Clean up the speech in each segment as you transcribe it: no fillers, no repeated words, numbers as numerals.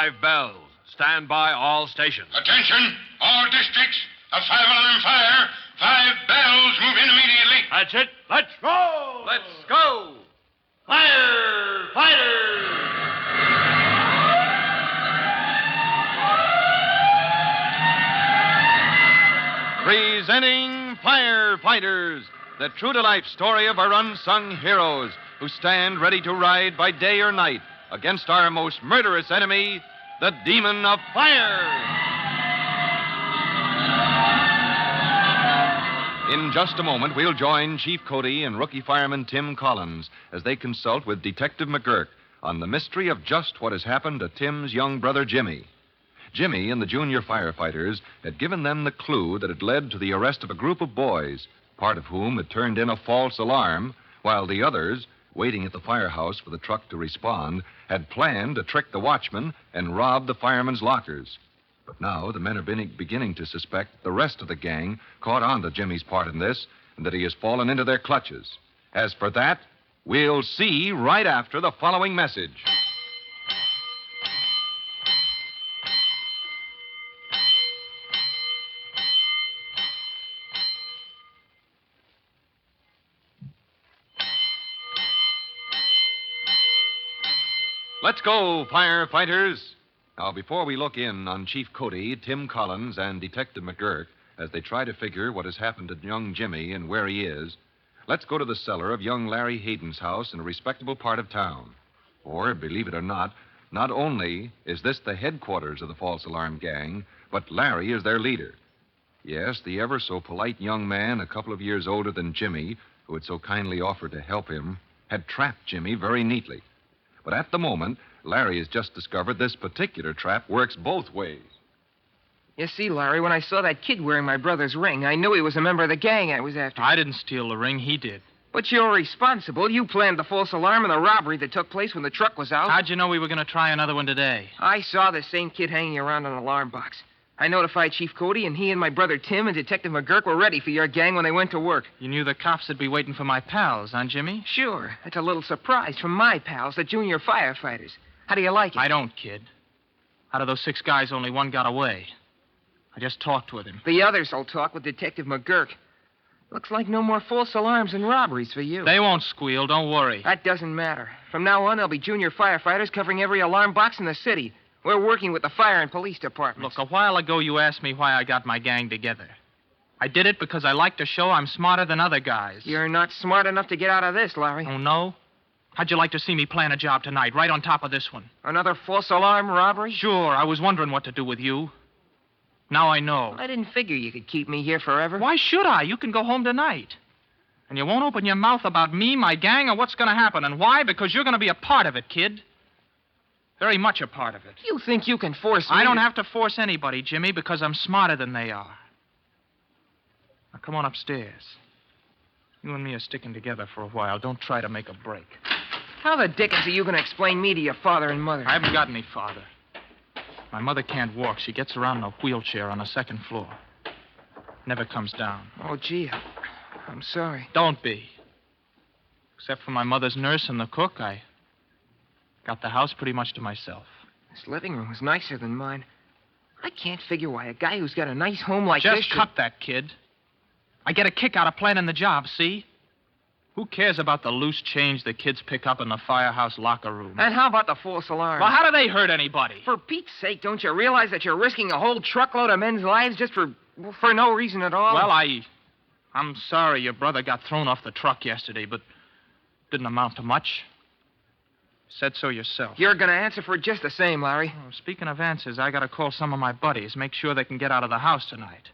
5 bells. Stand by all stations. Attention, all districts. A 5-alarm fire. 5 bells. Move in immediately. That's it. Let's roll. Let's go. Firefighters! Presenting Firefighters, the true-to-life story of our unsung heroes who stand ready to ride by day or night against our most murderous enemy, the demon of fire. In just a moment, we'll join Chief Cody and rookie fireman Tim Collins as they consult with Detective McGurk on the mystery of just what has happened to Tim's young brother Jimmy. Jimmy and the junior firefighters had given them the clue that had led to the arrest of a group of boys, part of whom had turned in a false alarm, while the others, waiting at the firehouse for the truck to respond, had planned to trick the watchman and rob the firemen's lockers. But now the men are beginning to suspect the rest of the gang caught on to Jimmy's part in this and that he has fallen into their clutches. As for that, we'll see right after the following message. Let's go, firefighters. Now, before we look in on Chief Cody, Tim Collins, and Detective McGurk as they try to figure what has happened to young Jimmy and where he is, let's go to the cellar of young Larry Hayden's house in a respectable part of town. For, believe it or not only is this the headquarters of the false alarm gang, but Larry is their leader. Yes, the ever so polite young man, a couple of years older than Jimmy, who had so kindly offered to help him, had trapped Jimmy very neatly. But at the moment, Larry has just discovered this particular trap works both ways. You see, Larry, when I saw that kid wearing my brother's ring, I knew he was a member of the gang I was after. I didn't steal the ring. He did. But you're responsible. You planned the false alarm and the robbery that took place when the truck was out. How'd you know we were going to try another one today? I saw the same kid hanging around an alarm box. I notified Chief Cody, and he and my brother Tim and Detective McGurk were ready for your gang when they went to work. You knew the cops would be waiting for my pals, huh, Jimmy? Sure. It's a little surprise from my pals, the junior firefighters. How do you like it? I don't, kid. Out of those 6 guys, only one got away. I just talked with him. The others will talk with Detective McGurk. Looks like no more false alarms and robberies for you. They won't squeal, don't worry. That doesn't matter. From now on, there'll be junior firefighters covering every alarm box in the city. We're working with the fire and police departments. Look, a while ago you asked me why I got my gang together. I did it because I like to show I'm smarter than other guys. You're not smart enough to get out of this, Larry. Oh, no? How'd you like to see me plan a job tonight, right on top of this one? Another false alarm robbery? Sure, I was wondering what to do with you. Now I know. I didn't figure you could keep me here forever. Why should I? You can go home tonight. And you won't open your mouth about me, my gang, or what's going to happen. And why? Because you're going to be a part of it, kid. Very much a part of it. You think you can force me? I don't have to force anybody, Jimmy, because I'm smarter than they are. Now, come on upstairs. You and me are sticking together for a while. Don't try to make a break. How the dickens are you going to explain me to your father and mother? I haven't got any father. My mother can't walk. She gets around in a wheelchair on the 2nd floor. Never comes down. Oh, gee, I'm sorry. Don't be. Except for my mother's nurse and the cook, I got the house pretty much to myself. This living room is nicer than mine. I can't figure why a guy who's got a nice home like this... Just cut that, kid. I get a kick out of planning the job, see? Who cares about the loose change the kids pick up in the firehouse locker room? And how about the false alarm? Well, how do they hurt anybody? For Pete's sake, don't you realize that you're risking a whole truckload of men's lives just for no reason at all? Well, I'm sorry your brother got thrown off the truck yesterday, but didn't amount to much. Said so yourself. You're going to answer for it just the same, Larry. Oh, speaking of answers, I got to call some of my buddies, make sure they can get out of the house tonight.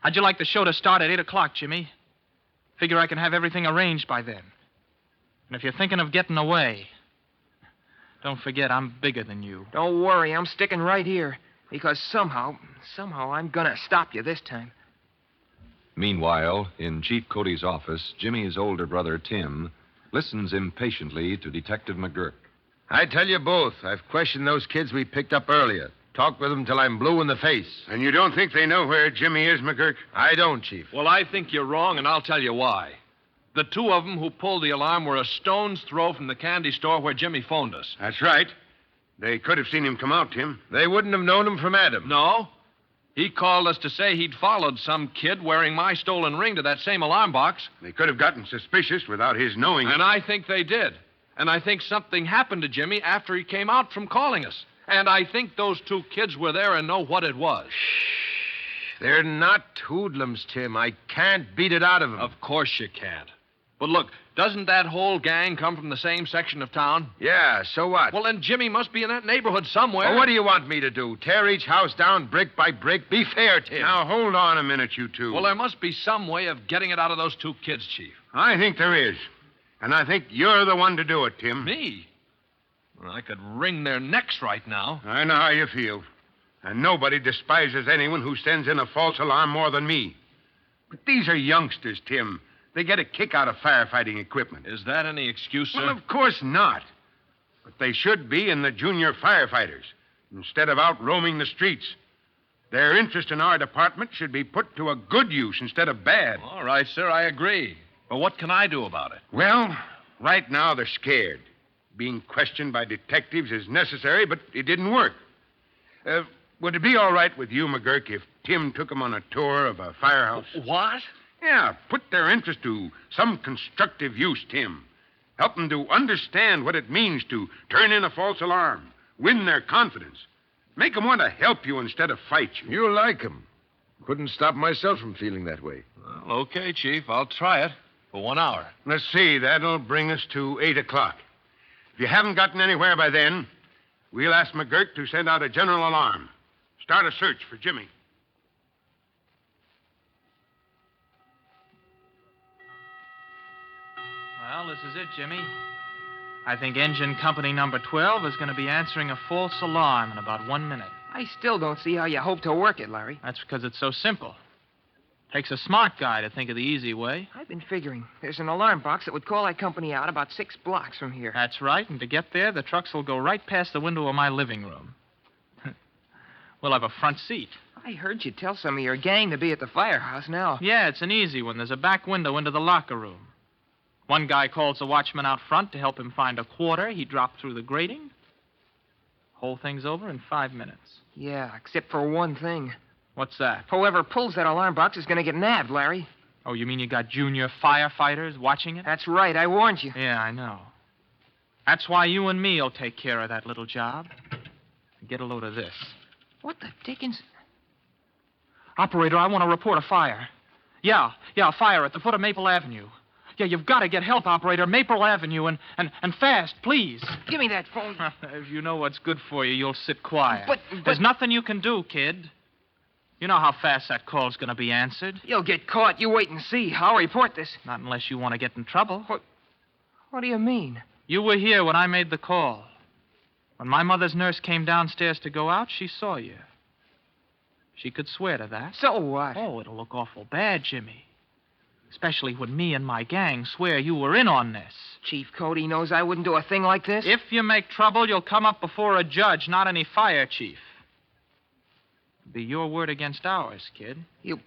How'd you like the show to start at 8 o'clock, Jimmy? Figure I can have everything arranged by then. And if you're thinking of getting away, don't forget I'm bigger than you. Don't worry, I'm sticking right here. Because somehow I'm going to stop you this time. Meanwhile, in Chief Cody's office, Jimmy's older brother, Tim, listens impatiently to Detective McGurk. I tell you both, I've questioned those kids we picked up earlier. Talked with them till I'm blue in the face. And you don't think they know where Jimmy is, McGurk? I don't, Chief. Well, I think you're wrong, and I'll tell you why. The 2 of them who pulled the alarm were a stone's throw from the candy store where Jimmy phoned us. That's right. They could have seen him come out, Tim. They wouldn't have known him from Adam. No. He called us to say he'd followed some kid wearing my stolen ring to that same alarm box. They could have gotten suspicious without his knowing it. And I think they did. And I think something happened to Jimmy after he came out from calling us. And I think those two kids were there and know what it was. They're not hoodlums, Tim. I can't beat it out of them. Of course you can't. But look, doesn't that whole gang come from the same section of town? Yeah, so what? Well, then Jimmy must be in that neighborhood somewhere. Well, what do you want me to do? Tear each house down brick by brick? Be fair, Tim. Now, hold on a minute, you two. Well, there must be some way of getting it out of those two kids, Chief. I think there is. And I think you're the one to do it, Tim. Me? Well, I could wring their necks right now. I know how you feel. And nobody despises anyone who sends in a false alarm more than me. But these are youngsters, Tim. They get a kick out of firefighting equipment. Is that any excuse, sir? Well, of course not. But they should be in the junior firefighters instead of out roaming the streets. Their interest in our department should be put to a good use instead of bad. All right, sir, I agree. But what can I do about it? Well, right now they're scared. Being questioned by detectives is necessary, but it didn't work. Would it be all right with you, McGurk, if Tim took them on a tour of a firehouse? What? Yeah, put their interest to some constructive use, Tim. Help them to understand what it means to turn in a false alarm, win their confidence. Make them want to help you instead of fight you. You like him. Couldn't stop myself from feeling that way. Well, okay, Chief. I'll try it for 1 hour. Let's see, that'll bring us to 8 o'clock. If you haven't gotten anywhere by then, we'll ask McGurk to send out a general alarm. Start a search for Jimmy. Well, this is it, Jimmy. I think engine company number 12 is going to be answering a false alarm in about 1 minute. I still don't see how you hope to work it, Larry. That's because it's so simple. Takes a smart guy to think of the easy way. I've been figuring. There's an alarm box that would call that company out about 6 blocks from here. That's right, and to get there, the trucks will go right past the window of my living room. We'll have a front seat. I heard you tell some of your gang to be at the firehouse now. Yeah, it's an easy one. There's a back window into the locker room. One guy calls the watchman out front to help him find a quarter. He dropped through the grating. Whole thing's over in 5 minutes. Yeah, except for one thing. What's that? Whoever pulls that alarm box is going to get nabbed, Larry. Oh, you mean you got junior firefighters watching it? That's right. I warned you. Yeah, I know. That's why you and me will take care of that little job. Get a load of this. What the dickens? Operator, I want to report a fire. Yeah, a fire at the foot of Maple Avenue. Yeah, you've got to get help, Operator. Maple Avenue, and fast, please. Give me that phone. If you know what's good for you, you'll sit quiet. But... There's nothing you can do, kid. You know how fast that call's going to be answered. You'll get caught. You wait and see. I'll report this. Not unless you want to get in trouble. What do you mean? You were here when I made the call. When my mother's nurse came downstairs to go out, she saw you. She could swear to that. So what? Oh, it'll look awful bad, Jimmy. Especially when me and my gang swear you were in on this. Chief Cody knows I wouldn't do a thing like this. If you make trouble, you'll come up before a judge, not any fire chief. It'll be your word against ours, kid. You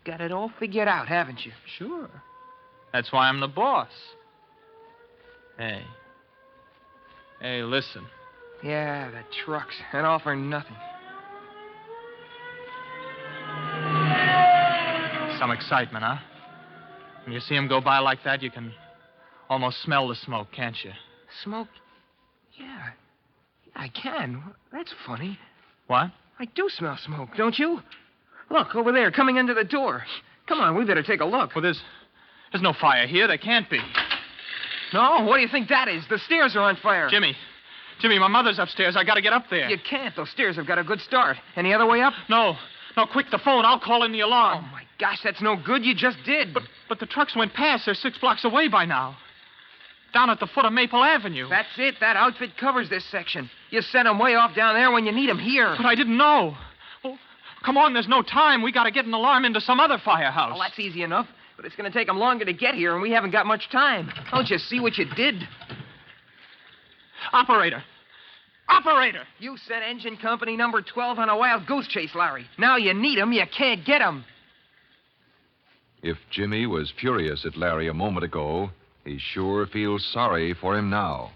got it all figured out, haven't you? Sure. That's why I'm the boss. Hey, listen. Yeah, the trucks. And all for nothing. Some excitement, huh? When you see him go by like that, you can almost smell the smoke, can't you? Smoke? Yeah, I can. That's funny. What? I do smell smoke, don't you? Look, over there, coming into the door. Come on, we better take a look. Well, there's no fire here. There can't be. No? What do you think that is? The stairs are on fire. Jimmy, my mother's upstairs. I got to get up there. You can't. Those stairs have got a good start. Any other way up? No, quick, the phone. I'll call in the alarm. Oh, my gosh, that's no good. You just did. But the trucks went past. They're 6 blocks away by now. Down at the foot of Maple Avenue. That's it. That outfit covers this section. You sent them way off down there when you need them here. But I didn't know. Well, come on, there's no time. We got to get an alarm into some other firehouse. Well, that's easy enough. But it's going to take them longer to get here, and we haven't got much time. Don't you see what you did? Operator! You sent engine company number 12 on a wild goose chase, Larry. Now you need them. You can't get them. If Jimmy was furious at Larry a moment ago, he sure feels sorry for him now.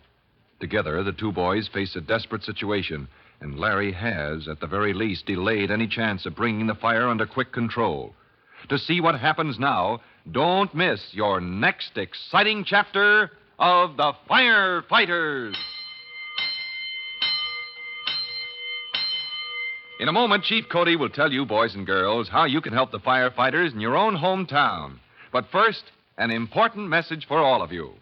Together, the two boys face a desperate situation, and Larry has, at the very least, delayed any chance of bringing the fire under quick control. To see what happens now, don't miss your next exciting chapter of The Firefighters. In a moment, Chief Cody will tell you, boys and girls, how you can help the firefighters in your own hometown. But first, an important message for all of you.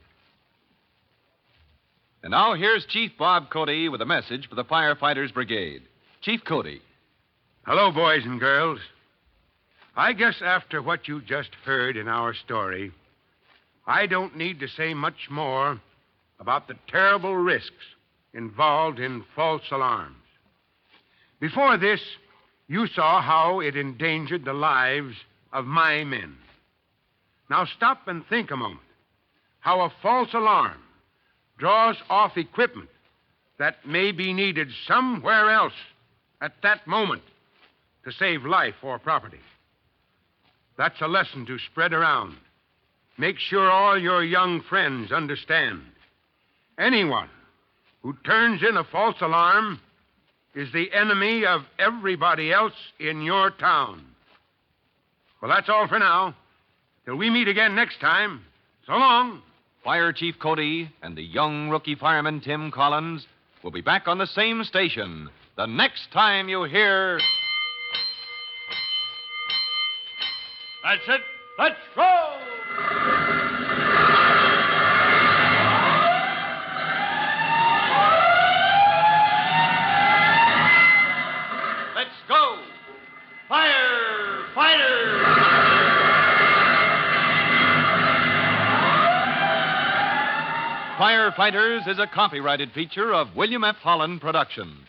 And now here's Chief Bob Cody with a message for the Firefighters Brigade. Chief Cody. Hello, boys and girls. I guess after what you just heard in our story, I don't need to say much more about the terrible risks involved in false alarms. Before this, you saw how it endangered the lives of my men. Now stop and think a moment how a false alarm draws off equipment that may be needed somewhere else at that moment to save life or property. That's a lesson to spread around. Make sure all your young friends understand. Anyone who turns in a false alarm is the enemy of everybody else in your town. Well, that's all for now. Till we meet again next time, so long. Fire Chief Cody and the young rookie fireman Tim Collins will be back on the same station the next time you hear... That's it. Let's go! Let's go! Firefighters! Firefighters is a copyrighted feature of William F. Holland Productions.